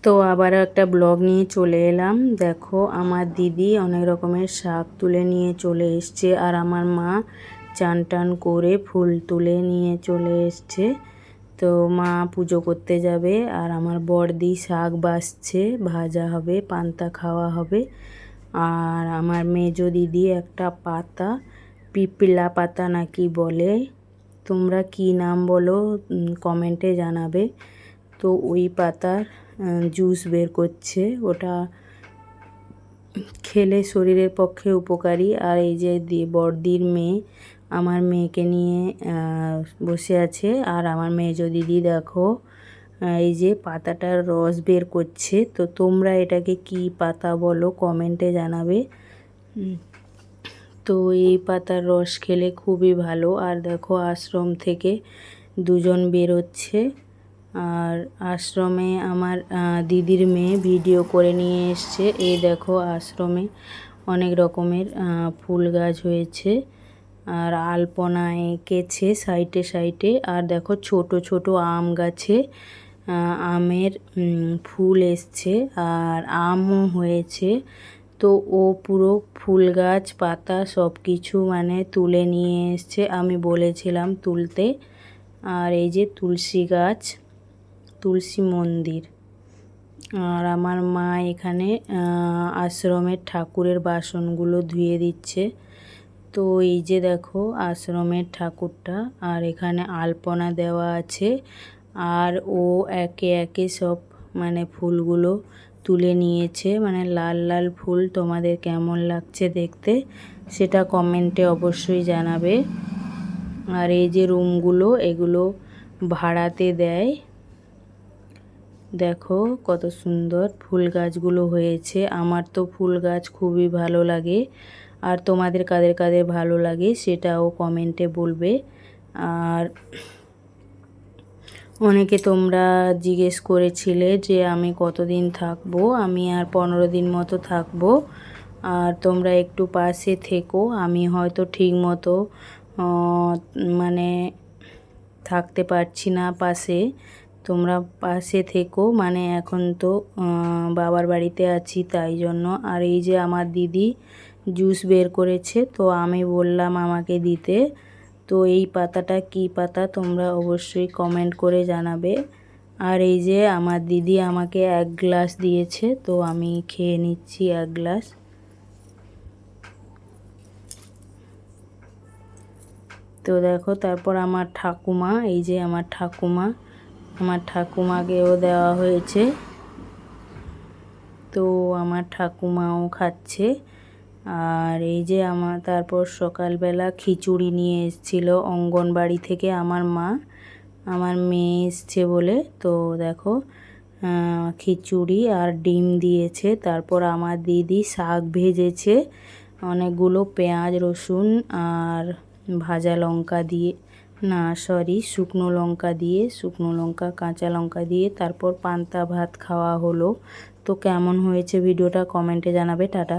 তো আবারও একটা ব্লগ নিয়ে চলে এলাম। দেখো আমার দিদি অনেক রকমের শাক তুলে নিয়ে চলে এসছে, আর আমার মা চান টান করে ফুল তুলে নিয়ে চলে এসছে। তো মা পুজো করতে যাবে, আর আমার বড়দি শাক বাছছে, ভাজা হবে, পান্তা খাওয়া হবে। আর আমার মেজো দিদি একটা পাতা, পিপলা পাতা নাকি বলে, তোমরা কি নাম বলো কমেন্টে জানাবে। তো ওই পাতার জুস বের করছে, ওটা খেলে শরীরের পক্ষে উপকারী। আর এই যে বড়দির মেয়ে আমার মেয়েকে নিয়ে বসে আছে, আর আমার মেজো দিদি দেখো এই যে পাতাটার রস বের করছে। তো তোমরা এটাকে কি পাতা বলো কমেন্টে জানাবে। তো এই পাতার রস খেলে খুবই ভালো। আর দেখো আশ্রম থেকে দুজন বেরোচ্ছে, আর আশ্রমে আমার দিদির মেয়ে ভিডিও করে নিয়ে এসছে। এই দেখো আশ্রমে অনেক রকমের ফুল গাছ হয়েছে, আর আলপনা এঁকেছে সাইডে সাইডে। আর দেখো ছোট ছোট আম গাছে আমের ফুল এসছে, আর আমও হয়েছে। তো ও পুরো ফুল গাছ পাতা সব কিছু মানে তুলে নিয়ে এসছে, আমি বলেছিলাম তুলতে। আর এই যে তুলসী গাছ, তুলসী মন্দির। আর আমার মা এখানে আশ্রমের ঠাকুরের বাসনগুলো ধুয়ে দিচ্ছে। তো এই যে দেখো আশ্রমের ঠাকুরটা, আর এখানে আলপনা দেওয়া আছে। আর ও একে একে সব মানে ফুলগুলো তুলে নিয়েছে, মানে লাল লাল ফুল। তোমাদের কেমন লাগছে দেখতে সেটা কমেন্টে অবশ্যই জানাবে। আর এই যে রুমগুলো, এগুলো ভাড়াতে দেয়। দেখো কত সুন্দর ফুল গাছগুলো হয়েছে। আমার তো ফুল গাছ খুবই ভালো লাগে, আর তোমাদের কাদের কাদের ভালো লাগে সেটাও কমেন্টে বলবে। আর অনেকে তোমরা জিজ্ঞেস করেছিলে যে আমি কতদিন থাকবো। আমি আর 15 দিন মতো থাকবো, আর তোমরা একটু পাশে থেকো। আমি হয়তো ঠিক মতো মানে থাকতে পারছি না পাশে, তোমরা পাশে থেকো। মানে এখন তো বাবার বাড়িতে আছি তাই জন্য। আর এই যে আমার দিদি জুস বের করেছে, তো আমি বললাম আমাকে দিতে। তো এই পাতাটা কি পাতা তোমরা অবশ্যই কমেন্ট করে জানাবে। আর এই যে আমার দিদি আমাকে 1 গ্লাস দিয়েছে, তো আমি খেয়ে নিচ্ছি 1 গ্লাস। তো দেখো তারপর আমার ঠাকুমা, এই যে আমার ঠাকুমাকেও দেওয়া হয়েছে। তো আমার ঠাকুমাও খাচ্ছে। আর এই যে তারপর সকালবেলা খিচুড়ি নিয়ে এসেছিলো অঙ্গনবাড়ি থেকে আমার মা, আমার মেয়ে এসছে বলে। তো দেখো খিচুড়ি আর ডিম দিয়েছে। তারপর আমার দিদি শাক ভেজেছে অনেকগুলো, পেঁয়াজ রসুন আর ভাজা লঙ্কা দিয়ে, না সরি শুকনো লঙ্কা দিয়ে, শুকনো লঙ্কা কাঁচা লঙ্কা দিয়ে তারপর পান্তা ভাত খাওয়া হলো। তো কেমন হয়েছে ভিডিওটা কমেন্টে জানাবে। টাটা।